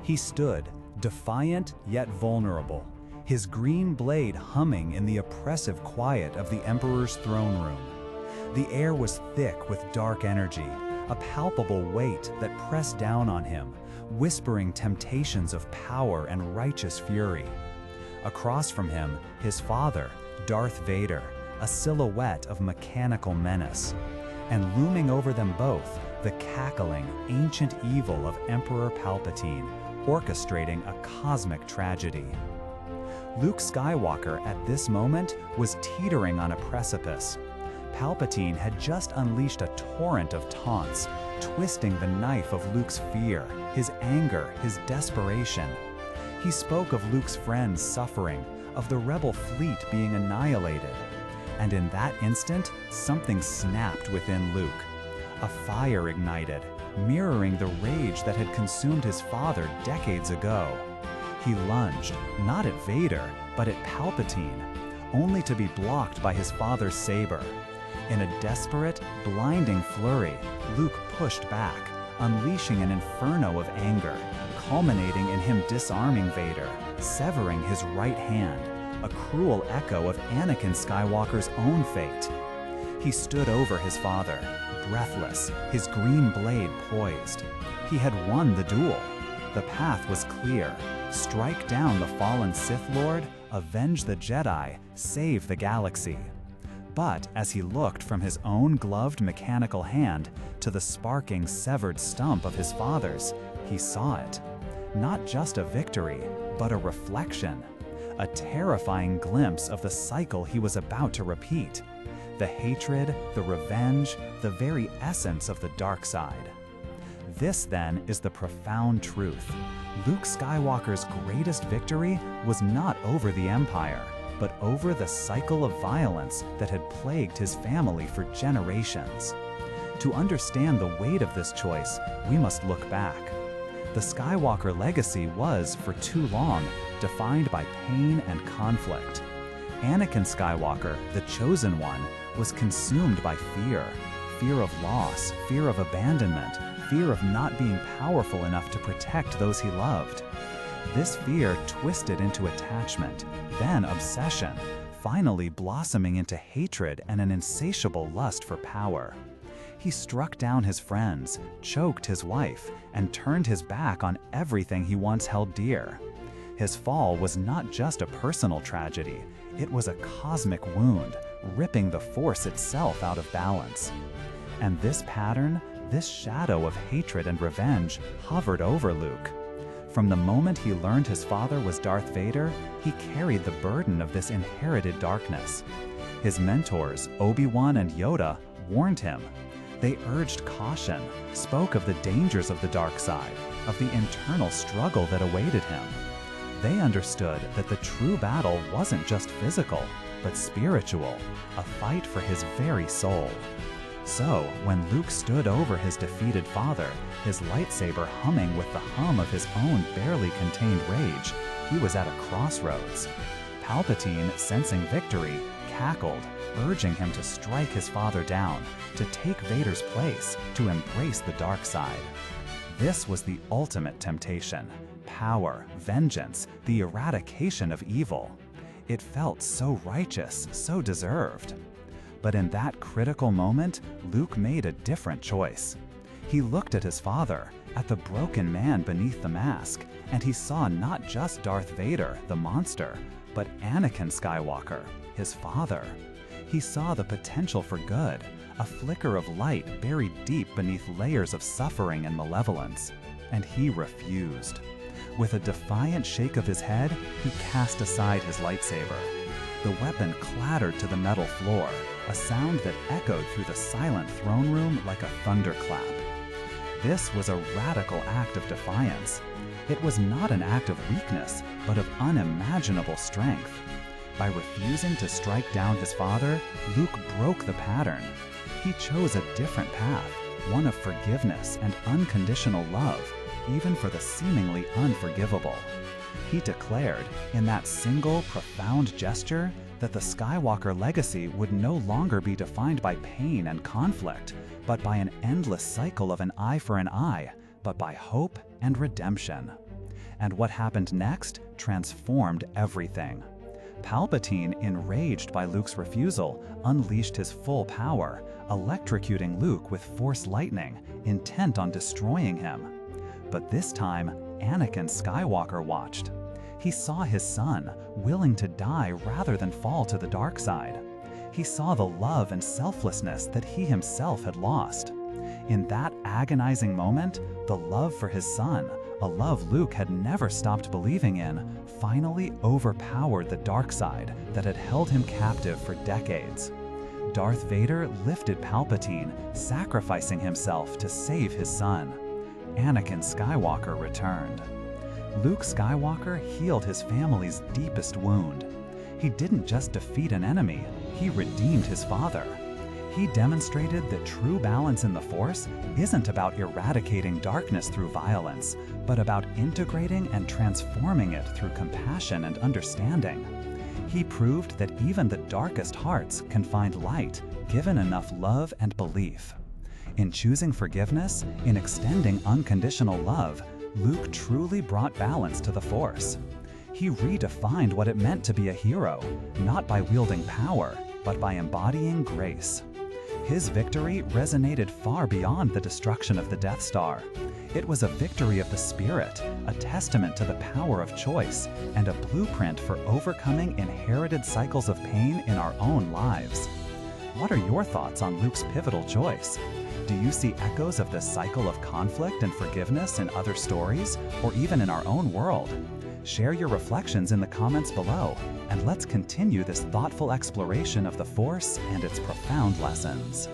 He stood, defiant yet vulnerable, his green blade humming in the oppressive quiet of the Emperor's throne room. The air was thick with dark energy, a palpable weight that pressed down on him, whispering temptations of power and righteous fury. Across from him, his father, Darth Vader, a silhouette of mechanical menace. And looming over them both, the cackling, ancient evil of Emperor Palpatine, orchestrating a cosmic tragedy. Luke Skywalker at this moment was teetering on a precipice. Palpatine had just unleashed a torrent of taunts, twisting the knife of Luke's fear, his anger, his desperation. He spoke of Luke's friends suffering, of the rebel fleet being annihilated. And in that instant, something snapped within Luke. A fire ignited, mirroring the rage that had consumed his father decades ago. He lunged, not at Vader, but at Palpatine, only to be blocked by his father's saber. In a desperate, blinding flurry, Luke pushed back, unleashing an inferno of anger, culminating in him disarming Vader, severing his right hand, a cruel echo of Anakin Skywalker's own fate. He stood over his father, breathless, his green blade poised. He had won the duel. The path was clear. Strike down the fallen Sith Lord, avenge the Jedi, save the galaxy. But as he looked from his own gloved mechanical hand to the sparking severed stump of his father's, he saw it. Not just a victory, but a reflection. A terrifying glimpse of the cycle he was about to repeat. The hatred, the revenge, the very essence of the dark side. This then is the profound truth. Luke Skywalker's greatest victory was not over the Empire, but over the cycle of violence that had plagued his family for generations. To understand the weight of this choice, we must look back. The Skywalker legacy was, for too long, defined by pain and conflict. Anakin Skywalker, the chosen one, was consumed by fear. Fear of loss, fear of abandonment, fear of not being powerful enough to protect those he loved. This fear twisted into attachment, then obsession, finally blossoming into hatred and an insatiable lust for power. He struck down his friends, choked his wife, and turned his back on everything he once held dear. His fall was not just a personal tragedy, it was a cosmic wound, ripping the Force itself out of balance. And this pattern, this shadow of hatred and revenge, hovered over Luke. From the moment he learned his father was Darth Vader, he carried the burden of this inherited darkness. His mentors, Obi-Wan and Yoda, warned him. They urged caution, spoke of the dangers of the dark side, of the internal struggle that awaited him. They understood that the true battle wasn't just physical, but spiritual, a fight for his very soul. So, when Luke stood over his defeated father, his lightsaber humming with the hum of his own barely contained rage, he was at a crossroads. Palpatine, sensing victory, cackled, urging him to strike his father down, to take Vader's place, to embrace the dark side. This was the ultimate temptation: power, vengeance, the eradication of evil. It felt so righteous, so deserved. But in that critical moment, Luke made a different choice. He looked at his father, at the broken man beneath the mask, and he saw not just Darth Vader, the monster, but Anakin Skywalker, his father. He saw the potential for good, a flicker of light buried deep beneath layers of suffering and malevolence, and he refused. With a defiant shake of his head, he cast aside his lightsaber. The weapon clattered to the metal floor, a sound that echoed through the silent throne room like a thunderclap. This was a radical act of defiance. It was not an act of weakness, but of unimaginable strength. By refusing to strike down his father, Luke broke the pattern. He chose a different path, one of forgiveness and unconditional love, even for the seemingly unforgivable. He declared, in that single, profound gesture, that the Skywalker legacy would no longer be defined by pain and conflict, but by an endless cycle of an eye for an eye, but by hope and redemption. and what happened next transformed everything. Palpatine, enraged by Luke's refusal, unleashed his full power, electrocuting Luke with Force lightning, intent on destroying him. But this time, Anakin Skywalker watched. He saw his son, willing to die rather than fall to the dark side. He saw the love and selflessness that he himself had lost. In that agonizing moment, the love for his son, a love Luke had never stopped believing in, finally overpowered the dark side that had held him captive for decades. Darth Vader lifted Palpatine, sacrificing himself to save his son. Anakin Skywalker returned. Luke Skywalker healed his family's deepest wound. He didn't just defeat an enemy, he redeemed his father. He demonstrated that true balance in the Force isn't about eradicating darkness through violence, but about integrating and transforming it through compassion and understanding. He proved that even the darkest hearts can find light, given enough love and belief. In choosing forgiveness, in extending unconditional love, Luke truly brought balance to the Force. He redefined what it meant to be a hero, not by wielding power, but by embodying grace. His victory resonated far beyond the destruction of the Death Star. It was a victory of the spirit, a testament to the power of choice, and a blueprint for overcoming inherited cycles of pain in our own lives. What are your thoughts on Luke's pivotal choice? Do you see echoes of this cycle of conflict and forgiveness in other stories, or even in our own world? Share your reflections in the comments below, and let's continue this thoughtful exploration of the Force and its profound lessons.